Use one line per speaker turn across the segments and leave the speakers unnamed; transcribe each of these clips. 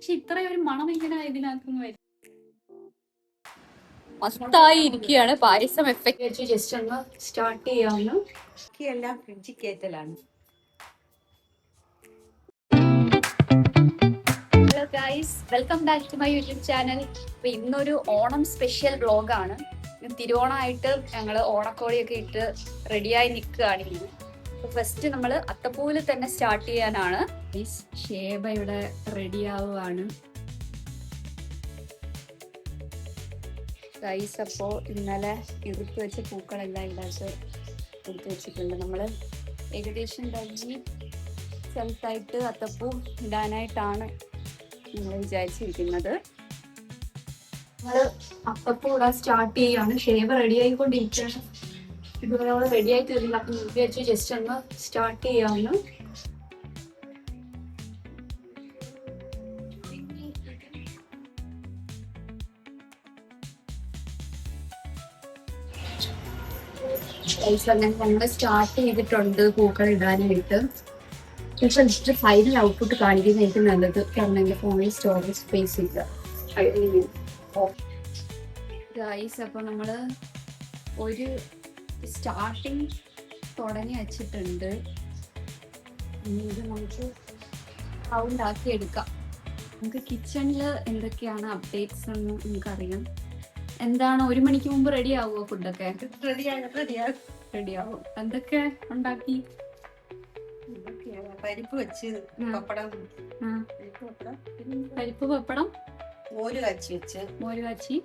പക്ഷെ ഇത്രയും ഒരു മണം ഇങ്ങനെ ഇതിനകത്തുനിന്ന് വരും. മസ്തായി ഇരിക്കുകയാണ്. പായസം എഫക്ട് വെച്ച് ജസ്റ്റ് ഒന്ന് സ്റ്റാർട്ട് ചെയ്യാവുന്ന
എല്ലാം ഫ്രിഡ്ജിൽ കയറ്റലാണ്.
Hello guys, welcome back to my YouTube channel. അപ്പൊ ഇന്നൊരു ഓണം സ്പെഷ്യൽ വ്ലോഗാണ്. തിരുവോണമായിട്ട് ഞങ്ങള് ഓണക്കോടിയൊക്കെ ഇട്ട് റെഡിയായി നിൽക്കുകയാണ്. ഇനി ഫസ്റ്റ് നമ്മൾ അത്തപ്പൂവിൽ തന്നെ സ്റ്റാർട്ട് ചെയ്യാനാണ്. ഷേബ ഇവിടെ റെഡി ആവുകയാണ്. ഗൈസ്, അപ്പോൾ ഇന്നലെ ഇറുത്ത് വെച്ച പൂക്കളെല്ലാം ഇതിനകത്ത് എടുത്ത് വെച്ചിട്ടുണ്ട്. നമ്മൾ ഏകദേശം കഴിഞ്ഞ് സ്ഥലത്തായിട്ട് അത്തപ്പൂ ഇടാനായിട്ടാണ് നമ്മൾ വിചാരിച്ചിരിക്കുന്നത്. നമ്മൾ അത്തപ്പൂ ഇടാൻ സ്റ്റാർട്ട് ചെയ്യുകയാണ്. ഷേബ റെഡി ആയിക്കൊണ്ടിരിക്കുകയാണ്. ഇതുപോലെ നമ്മൾ റെഡി ആയിട്ട് വരുന്നില്ല. അപ്പം വിചാരിച്ചു ജസ്റ്റ് ഒന്ന് സ്റ്റാർട്ട് ചെയ്യാവുന്ന. ഞങ്ങൾ സ്റ്റാർട്ട് ചെയ്തിട്ടുണ്ട് പൂക്കൾ ഇടാനായിട്ട്. പക്ഷെ ജസ്റ്റ് ഫൈനൽ ഔട്ട്പുട്ട് കാണിക്കുന്നതായിരിക്കും നല്ലത്. കാരണം എൻ്റെ ഫോണിൽ സ്റ്റോറേജ് സ്പേസ് ഇല്ല. ഗൈസ്, അപ്പോൾ നമ്മൾ ഒരു സ്റ്റാർട്ടിങ് തുടങ്ങി വെച്ചിട്ടുണ്ട്. ഇത് നമുക്ക് റൗണ്ട് ആക്കി എടുക്കാം. നമുക്ക് കിച്ചണിൽ എന്തൊക്കെയാണ് അപ്ഡേറ്റ്സ് എന്ന് നമുക്കറിയാം. എന്താണ്, 1 മണിക്ക് മുമ്പ് റെഡി ആവുമോ ഫുഡൊക്കെ? റെഡിയാവും. എന്തൊക്കെ ഉണ്ടാക്കി?
പരിപ്പ് വെച്ച് പപ്പടം,
പരിപ്പ് പപ്പടം,
മോര് കാച്ചി,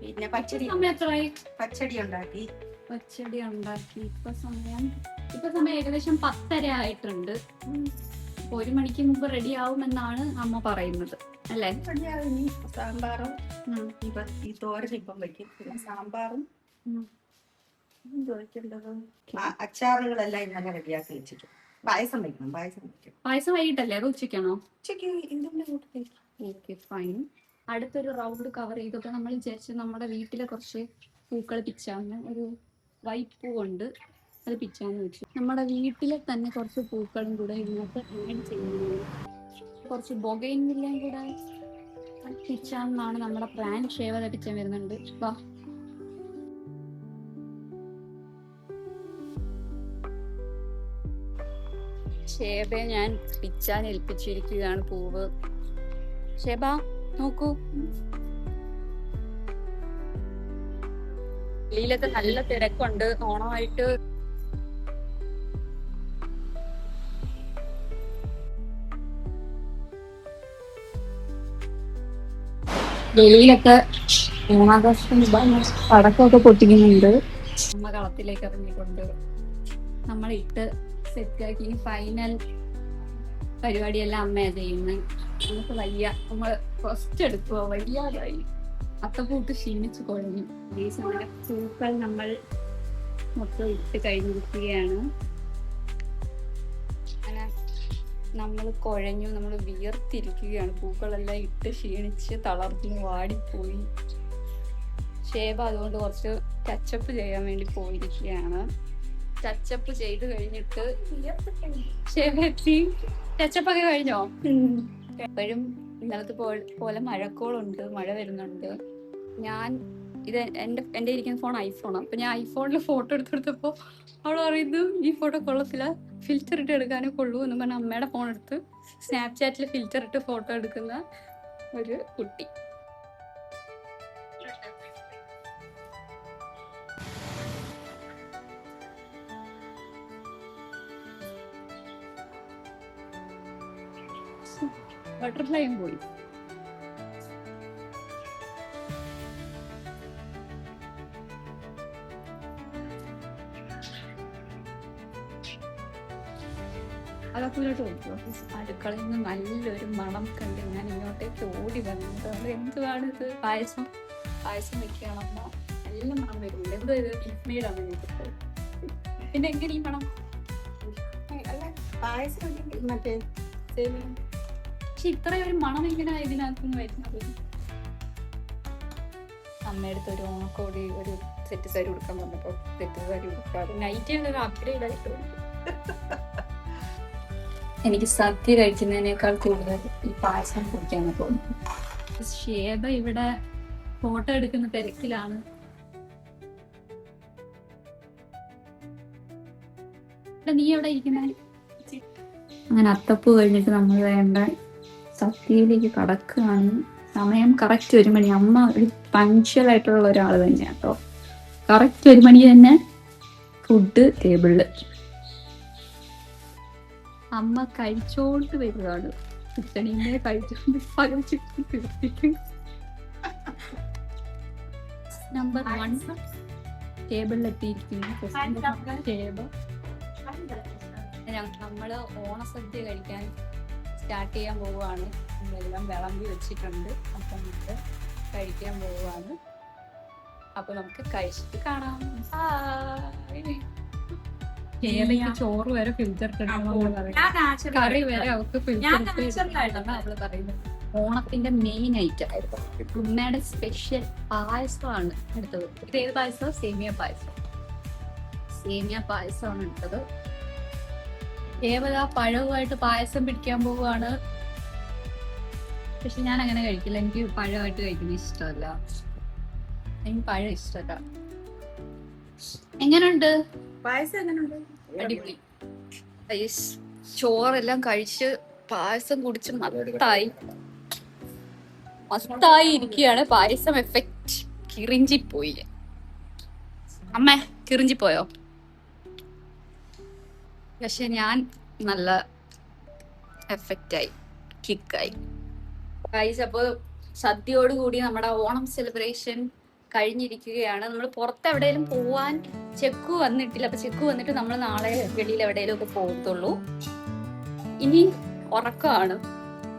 പിന്നെ പച്ചടി.
എത്രയായി?
പച്ചടി ഉണ്ടാക്കി.
ഇപ്പൊ സമയം ഏകദേശം 10:30 ആയിട്ടുണ്ട്. 1 മണിക്ക് മുമ്പ് റെഡി ആവുമെന്നാണ് അമ്മ പറയുന്നത് അല്ലേ?
സാമ്പാറും ഈ തോരൻ ഇപ്പം വയ്ക്കും. പിന്നെ സാമ്പാറും അച്ചാറുകളെല്ലാം ഇന്നലെ റെഡിയാക്കി വെച്ചിട്ട് പായസം വയ്ക്കണം.
പായസം വൈകിട്ടല്ലേ? അത് ഉച്ചയ്ക്കാണോ?
ഉച്ചയ്ക്ക്.
Okay, fine. അടുത്തൊരു റൗണ്ട് കവർ ചെയ്തപ്പോൾ നമ്മൾ വിചാരിച്ചു നമ്മുടെ വീട്ടിലെ കുറച്ച് പൂക്കൾ പിച്ചാന്ന്. ഒരു വൈറ്റ് പൂവുണ്ട്, അത് പിച്ചാന്ന് വെച്ചു. നമ്മുടെ വീട്ടിലെ തന്നെ കുറച്ച് പൂക്കളും കൂടെ ഇതിനകത്ത് ആഡ് ചെയ്യുന്നത്. കുറച്ച് ബൊഗൈൻവില്ലയും കൂടെ പിച്ചാന്നാണ് നമ്മുടെ പ്ലാൻ. ഷേവ പിച്ചാൻ വരുന്നുണ്ട്. വാ. ഷേബയെ ഞാൻ പിച്ചാൻ ഏൽപ്പിച്ചിരിക്കുകയാണ് പൂവ്. ഷേബ നോക്കൂ, വെളിയിലൊക്കെ നല്ല തിരക്കുണ്ട്. ഓണമായിട്ട് വെളിയിലൊക്കെ ഓണാഘോഷം പടക്കമൊക്കെ പൊട്ടിക്കുന്നുണ്ട്. അമ്മ കളത്തിലേക്ക് ഇറങ്ങിക്കൊണ്ട് നമ്മളിട്ട് സെറ്റാക്കി. ഫൈനൽ പരിപാടിയെല്ലാം അമ്മയാണ് ചെയ്യുന്നത്. നമുക്ക് വയ്യ, നമ്മൾ ഫസ്റ്റ് എടുക്കുക, വയ്യാതായി. അത്തപ്പൂട്ട് ക്ഷീണിച്ച് കുഴഞ്ഞു. ഈ സമയം പൂക്കൾ നമ്മൾ മൊത്തം ഇട്ട് കഴിഞ്ഞിരിക്കുകയാണ്. അങ്ങനെ നമ്മൾ കുഴഞ്ഞു, നമ്മൾ വിയർത്തിരിക്കുകയാണ്. പൂക്കളെല്ലാം ഇട്ട് ക്ഷീണിച്ച് തളർന്നു വാടിപ്പോയി. ഷേബ അതുകൊണ്ട് കുറച്ച് ടച്ചപ്പ് ചെയ്യാൻ വേണ്ടി പോയിരിക്കുകയാണ്. ടച്ചപ്പ് ചെയ്ത് കഴിഞ്ഞിട്ട് ഷേബ എത്തി. ടച്ചപ്പ് ഒക്കെ കഴിഞ്ഞോ? എപ്പോഴും ഇന്നലത്തെ പോലെ മഴക്കോളുണ്ട്, മഴ വരുന്നുണ്ട്. എൻ്റെ ഇരിക്കുന്ന ഫോൺ ഐഫോണാണ്. അപ്പൊ ഞാൻ ഐഫോണിൽ ഫോട്ടോ എടുത്തെടുത്തപ്പോൾ അവൾ പറയുന്നു ഈ ഫോട്ടോ കൊള്ളത്തില്ല, ഫിൽറ്റർ ഇട്ട് എടുക്കാനേ കൊള്ളൂ എന്ന് പറഞ്ഞാൽ അമ്മയുടെ ഫോൺ എടുത്ത് സ്നാപ്ചാറ്റിൽ ഫിൽറ്റർ ഇട്ട് ഫോട്ടോ എടുക്കുന്ന ഒരു കുട്ടി. ബട്ടർഫ്ലൈയും പോയി. അതൊക്കെ അടുക്കളയിൽ നിന്ന് നല്ലൊരു മണം കണ്ട് ഞാൻ ഇങ്ങോട്ടേക്ക് ഓടി വന്നത്. അത് എന്തുവാണിത്? പായസം വെക്കുകയാണെന്നോ നല്ല മണം വരുന്നുണ്ട്. എന്തോ ഇത് മിൽമേഡാണ് എനിക്ക്. പിന്നെ എങ്ങനെ ഈ മണം?
പായസം മറ്റേ
പക്ഷെ ഇത്രയും ഒരു മണം എങ്ങനെ ഇതിനകത്തുനിന്ന് വരുന്നത്? അമ്മയടുത്ത് ഒരു ഓണക്കോടി ഒരു സെറ്റ് സാരി കൊടുക്കാൻ വന്നപ്പോൾ സെറ്റ് സാരി കൊടുക്കാതെ നൈറ്റ് ഒരു അപ്ഗ്രേഡ് ആയിട്ട് എനിക്ക് സദ്യ കഴിക്കുന്നതിനേക്കാൾ കൂടുതൽ ഈ പായസം കുടിക്കാന്ന് തോന്നുന്നു. ഷേബ ഇവിടെ ഫോട്ടോ എടുക്കുന്ന തിരക്കിലാണ്. നീ എവിടെ ഇരിക്കുന്നേ? അങ്ങനെ അത്തപ്പൂ കഴിഞ്ഞിട്ട് നമ്മൾ വേണ്ട സദ്യയിലേക്ക് കടക്കുകയാണ്. സമയം കറക്റ്റ് 1 മണി. അമ്മ ഒരു പങ്ക്ച്വൽ ആയിട്ടുള്ള ഒരാൾ തന്നെയാണ് കേട്ടോ. കറക്റ്റ് 1 മണി തന്നെ ഫുഡ് ടേബിളില്. അമ്മ കഴിച്ചോണ്ട് വരുവാണ്. കിച്ചണിനെ കഴിച്ചോണ്ട് നമ്പർ 1 ടേബിളിലെത്തിയിരിക്കുന്നു. ടേബിൾ നമ്മള് ഓണസദ്യ കഴിക്കാൻ സ്റ്റാർട്ട് ചെയ്യാൻ പോവുകയാണ്. നമ്മളെല്ലാം വിളമ്പി വെച്ചിട്ടുണ്ട്. അപ്പൊ നമുക്ക് കഴിക്കാൻ പോവുകയാണ്. അപ്പൊ നമുക്ക് കഴിച്ചിട്ട് കാണാം. ചോറ് വരെ ഫിൽറ്റർ കറി വരെ അവർക്ക് ഫിൽറ്റർ അവള് പറയുന്നത്. ഓണത്തിന്റെ മെയിൻ ഐറ്റം ആയിരുന്നു ഉമ്മയുടെ സ്പെഷ്യൽ പായസമാണ് എടുത്തത്. ഇത് ഏത് പായസം? സേമിയ പായസം. സേമിയ പായസമാണ് എടുത്തത്. ഏവതാ പഴവുമായിട്ട് പായസം പിടിക്കാൻ പോവുകയാണ്. പക്ഷെ ഞാൻ അങ്ങനെ കഴിക്കില്ല. എനിക്ക് പഴമായിട്ട് കഴിക്കുന്നത് ഇഷ്ടമല്ല. എനിക്ക് പഴം ഇഷ്ടമല്ല. എങ്ങനെയുണ്ട്
പായസം? എങ്ങനെയുണ്ട്?
അടിപൊളി. ചോറെല്ലാം കഴിച്ച് പായസം കുടിച്ച് മസ്തായി ഇരിക്കുകയാണ്. പായസം എഫക്റ്റ് കിറിഞ്ചിപ്പോയി. അമ്മേ കിറിഞ്ചിപ്പോയോ? പക്ഷെ ഞാൻ നല്ല എഫക്റ്റായി, കിക്കായി. അപ്പോൾ സദ്യയോടുകൂടി നമ്മുടെ ഓണം സെലിബ്രേഷൻ കഴിഞ്ഞിരിക്കുകയാണ്. നമ്മൾ പുറത്ത് എവിടെയെങ്കിലും പോവാൻ ചെക്കു വന്നിട്ടില്ല. അപ്പൊ ചെക്കു വന്നിട്ട് നമ്മൾ നാളെ വെളിയിൽ എവിടെയെങ്കിലും ഒക്കെ പോകത്തുള്ളൂ. ഇനി ഉറക്കമാണ്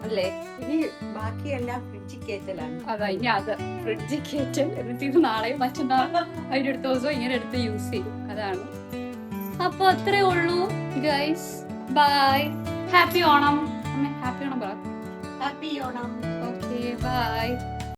അല്ലേ?
ഇനി ബാക്കിയെല്ലാം ഫ്രിഡ്ജിൽ കയറ്റലാണ്.
അതാ ഇനി അത് ഫ്രിഡ്ജിൽ കയറ്റൽ. എന്നിട്ട് ഇത് നാളെയും മറ്റന്നാളും അതിന്റെ അടുത്ത ദിവസവും ഇങ്ങനെ എടുത്ത് യൂസ് ചെയ്യും. അതാണ്. അപ്പൊ അത്രേ ഉള്ളൂ guys. Bye. Happy Onam. Happy Onam പറ.
ഹാപ്പി ഓണം.
Okay by.